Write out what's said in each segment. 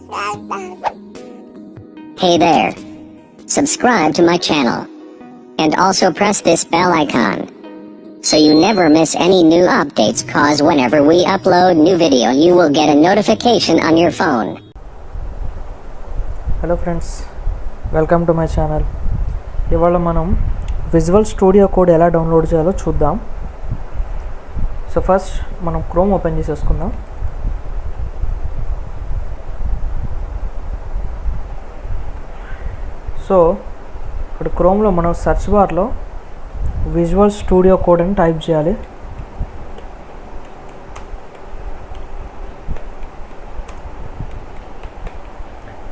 Hey there. Subscribe to my channel. And also press this bell icon. So you never miss any new updates, cause whenever we upload new video you will get a notification on your phone. Hello friends, welcome to my channel. ఇవాళ మనం visual studio code ఎలా download చేయాలో చూద్దాం. So first మనం chrome open చేసేసుకుందాం. So ఇక్కడ క్రోమ్లో మనం search బార్లో విజువల్ స్టూడియో కోడ్ అని టైప్ చేయాలి.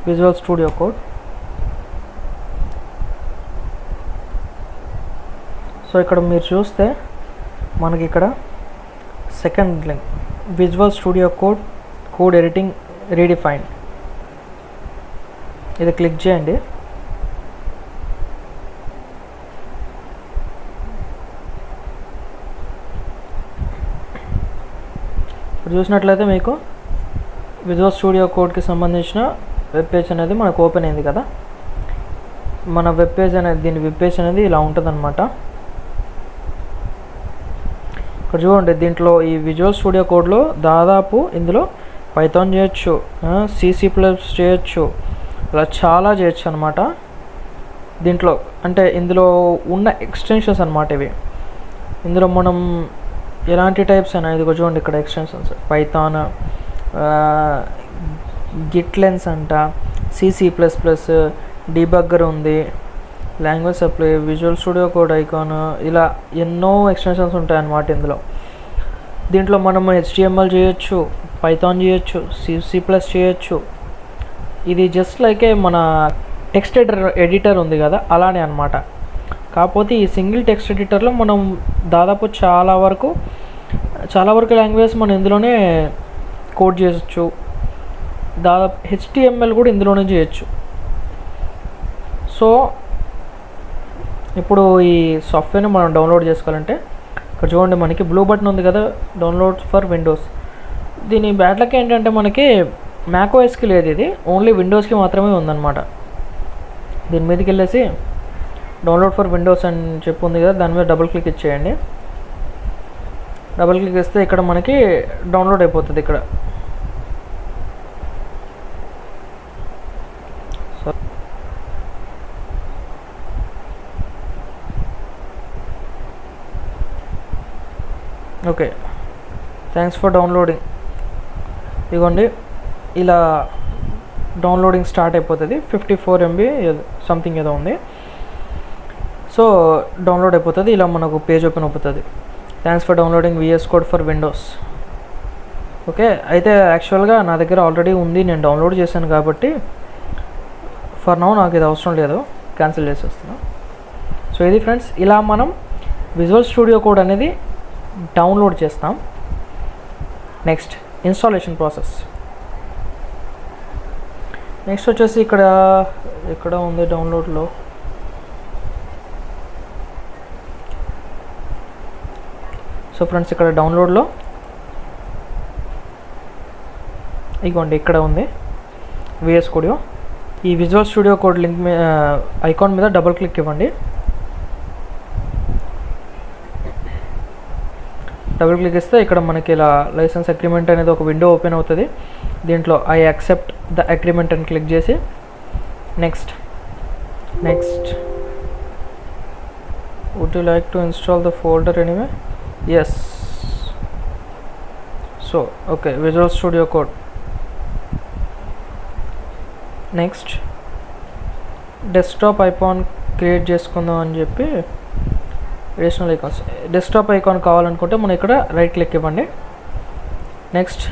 Visual studio code. సో ఇక్కడ మీరు చూస్తే మనకి ఇక్కడ second link visual studio code editing redefine, ఇది క్లిక్ చేయండి. ఇప్పుడు చూసినట్లయితే మీకు విజువల్ స్టూడియో కోడ్కి సంబంధించిన వెబ్ పేజ్ అనేది మనకు ఓపెన్ అయింది కదా. మన వెబ్ పేజ్ అనేది, దీని వెబ్ పేజ్ అనేది ఇలా ఉంటుంది అనమాట. ఇక్కడ చూడండి, దీంట్లో ఈ విజువల్ స్టూడియో కోడ్లో దాదాపు ఇందులో పైథాన్ చేయొచ్చు, సిసి ప్లస్ చేయొచ్చు, ఇలా చాలా చేయొచ్చు అనమాట. దీంట్లో అంటే ఇందులో ఉన్న ఎక్స్టెన్షన్స్ అనమాట ఇవి. ఇందులో మనం ఎలాంటి టైప్స్ అయినా, ఇది చూడండి ఇక్కడ ఎక్స్టెన్షన్స్ పైథాన్, గిట్ లెన్స్ అంట, సిసి ప్లస్ ప్లస్, డీబగ్గర్ ఉంది, language supply, visual studio code icon, ఇలా ఎన్నో ఎక్స్టెన్షన్స్ ఉంటాయన్నమాట ఇందులో. దీంట్లో మనం HTML చేయొచ్చు, పైథాన్ చేయొచ్చు, సిసి ప్లస్ చేయొచ్చు. ఇది జస్ట్ లైక్ మన టెక్స్ట్ ఎడిటర్ ఉంది కదా, అలానే అనమాట. కాకపోతే ఈ సింగిల్ టెక్స్ట్ ఎడిటర్లో మనం దాదాపు చాలా వరకు లాంగ్వేజెస్ మనం ఇందులోనే కోడ్ చేయొచ్చు. దాదాపు HTML కూడా ఇందులోనే చేయొచ్చు. సో ఇప్పుడు ఈ సాఫ్ట్వేర్ని మనం డౌన్లోడ్ చేసుకోవాలంటే ఇక్కడ చూడండి, మనకి బ్లూ బటన్ ఉంది కదా, డౌన్లోడ్ ఫర్ విండోస్. దీని బ్యాడ్ లక్ ఏంటంటే మనకి మ్యాక్ఓఎస్కి లేదు, ఇది ఓన్లీ విండోస్కి మాత్రమే ఉందన్నమాట. దీని మీదకి వెళ్ళేసి డౌన్లోడ్ ఫర్ విండోస్ అని చెప్పి ఉంది కదా, దాని మీద డబుల్ క్లిక్ ఇచ్చేయండి. డబుల్ క్లిక్ ఇస్తే ఇక్కడ మనకి డౌన్లోడ్ అయిపోతుంది. ఇక్కడ ఓకే, థ్యాంక్స్ ఫర్ డౌన్లోడింగ్. ఇదిగోండి ఇలా డౌన్లోడింగ్ స్టార్ట్ అయిపోతుంది. 54 MB సంథింగ్ ఏదో ఉంది. సో డౌన్లోడ్ అయిపోతుంది. ఇలా మనకు పేజ్ ఓపెన్ అయిపోతుంది. Thanks for downloading VS code for Windows. Okay, అయితే యాక్చువల్గా నా దగ్గర ఆల్రెడీ ఉంది, నేను డౌన్లోడ్ చేశాను కాబట్టి ఫర్ నౌ నాకు ఇది అవసరం లేదు, క్యాన్సిల్ చేసేస్తున్నాను. సో ఇది ఫ్రెండ్స్, ఇలా మనం విజువల్ స్టూడియో కోడ్ అనేది డౌన్లోడ్ చేస్తాం. Next installation process. నెక్స్ట్ వచ్చేసి ఇక్కడ ఉంది డౌన్లోడ్లో. సో ఫ్రెండ్స్, ఇక్కడ డౌన్లోడ్లో ఇదిగోండి ఇక్కడ ఉంది VS స్టూడియో. ఈ విజువల్ స్టూడియో కోడ్ లింక్ మీద ఐకాన్ మీద డబుల్ క్లిక్ ఇవ్వండి. డబుల్ క్లిక్ ఇస్తే ఇక్కడ మనకి ఇలా లైసెన్స్ అగ్రిమెంట్ అనేది ఒక విండో ఓపెన్ అవుతుంది. దీంట్లో ఐ యాక్సెప్ట్ ద అగ్రిమెంట్ అని క్లిక్ చేసి next would you like to install the folder anyway, yes. So okay, Visual Studio Code. Next desktop icon create చేసుకుందాం అని చెప్పి అడిషనల్ ఐకాన్స్. డెస్క్టాప్ ఐకాన్ కావాలనుకుంటే మనం ఇక్కడ రైట్ క్లిక్ ఇవ్వండి. నెక్స్ట్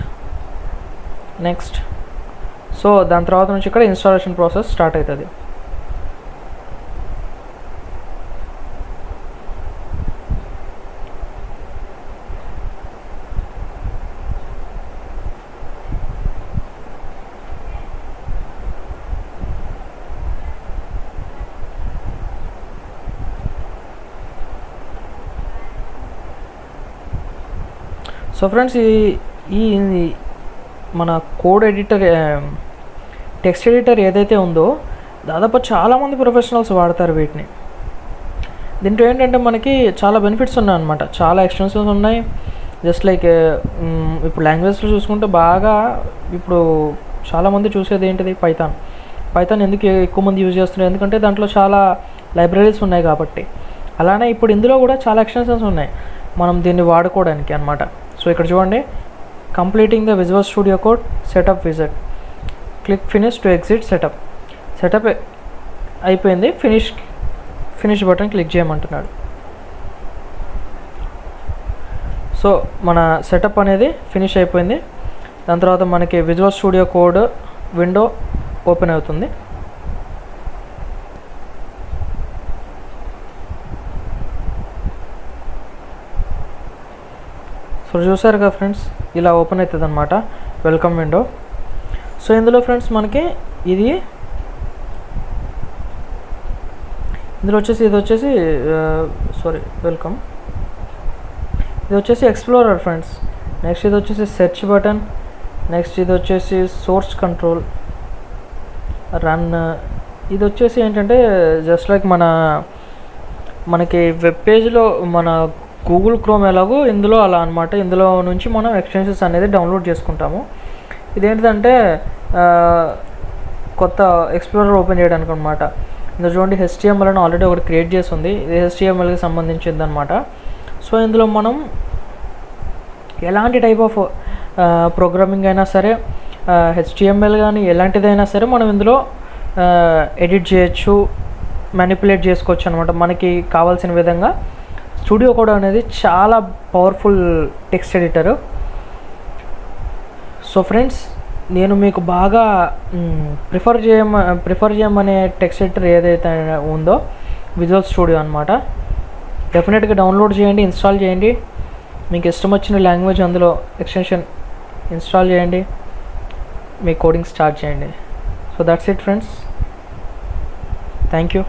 సో దాని తర్వాత నుంచి ఇక్కడ ఇన్స్టాలేషన్ ప్రాసెస్ స్టార్ట్ అవుతుంది. సో ఫ్రెండ్స్, ఈ మన కోడ్ ఎడిటర్ టెక్స్ట్ ఎడిటర్ ఏదైతే ఉందో దాదాపు చాలామంది ప్రొఫెషనల్స్ వాడతారు వీటిని. దీంట్లో ఏంటంటే మనకి చాలా బెనిఫిట్స్ ఉన్నాయి అనమాట, చాలా ఎక్స్టెన్షన్స్ ఉన్నాయి. జస్ట్ లైక్ ఇప్పుడు లాంగ్వేజ్లో చూసుకుంటే బాగా ఇప్పుడు చాలామంది చూసేది ఏంటిది పైథాన్ ఎందుకు ఎక్కువ మంది యూజ్ చేస్తున్నారు, ఎందుకంటే దాంట్లో చాలా లైబ్రరీస్ ఉన్నాయి కాబట్టి. అలానే ఇప్పుడు ఇందులో కూడా చాలా ఎక్స్టెన్షన్స్ ఉన్నాయి మనం దీన్ని వాడుకోవడానికి అనమాట. సో ఇక్కడ చూడండి, completing the visual studio code setup visit, click finish to exit setup అయిపోయింది, ఫినిష్ బటన్ క్లిక్ చేయమంటున్నాడు. సో మన సెటప్ అనేది ఫినిష్ అయిపోయింది. దాని తర్వాత మనకి visual studio code window open అవుతుంది. సో చూసారు కదా ఫ్రెండ్స్, ఇలా ఓపెన్ అవుతుంది అనమాట వెల్కమ్ విండో. సో ఇందులో ఫ్రెండ్స్ మనకి ఇందులో వచ్చేసి ఇది వచ్చేసి వెల్కమ్, ఇది వచ్చేసి ఎక్స్ప్లోరర్ ఫ్రెండ్స్. నెక్స్ట్ ఇది వచ్చేసి సెర్చ్ బటన్, నెక్స్ట్ ఇది వచ్చేసి సోర్స్ కంట్రోల్, రన్. ఇది వచ్చేసి ఏంటంటే జస్ట్ లైక్ మనకి వెబ్ పేజ్లో మన గూగుల్ క్రోమ్ ఎలాగో ఇందులో అలా అనమాట. ఇందులో నుంచి మనం ఎక్స్టెన్షన్స్ అనేది డౌన్లోడ్ చేసుకుంటాము. ఇదేంటిదంటే కొత్త ఎక్స్ప్లోరర్ ఓపెన్ చేయడానికి అనమాట. ఇందులో చూడండి HTML అని ఆల్రెడీ ఒకటి క్రియేట్ చేసి ఉంది, ఇది HTMLకి సంబంధించింది అనమాట. సో ఇందులో మనం ఎలాంటి టైప్ ఆఫ్ ప్రోగ్రామింగ్ అయినా సరే, HTML కానీ ఎలాంటిదైనా సరే మనం ఇందులో ఎడిట్ చేయొచ్చు, మ్యానిపులేట్ చేసుకోవచ్చు అనమాట మనకి కావాల్సిన విధంగా. స్టూడియో కోడ్ అనేది చాలా powerful text editor. So friends, నేను మీకు బాగా ప్రిఫర్ చేయమనే టెక్స్ట్ ఎడిటర్ ఏదైతే ఉందో విజువల్ స్టూడియో అనమాట. డెఫినెట్గా డౌన్లోడ్ చేయండి, ఇన్స్టాల్ చేయండి. మీకు ఇష్టం వచ్చిన లాంగ్వేజ్ అందులో ఎక్స్టెన్షన్ ఇన్స్టాల్ చేయండి, మీ కోడింగ్ స్టార్ట్ చేయండి. So that's it friends, thank you.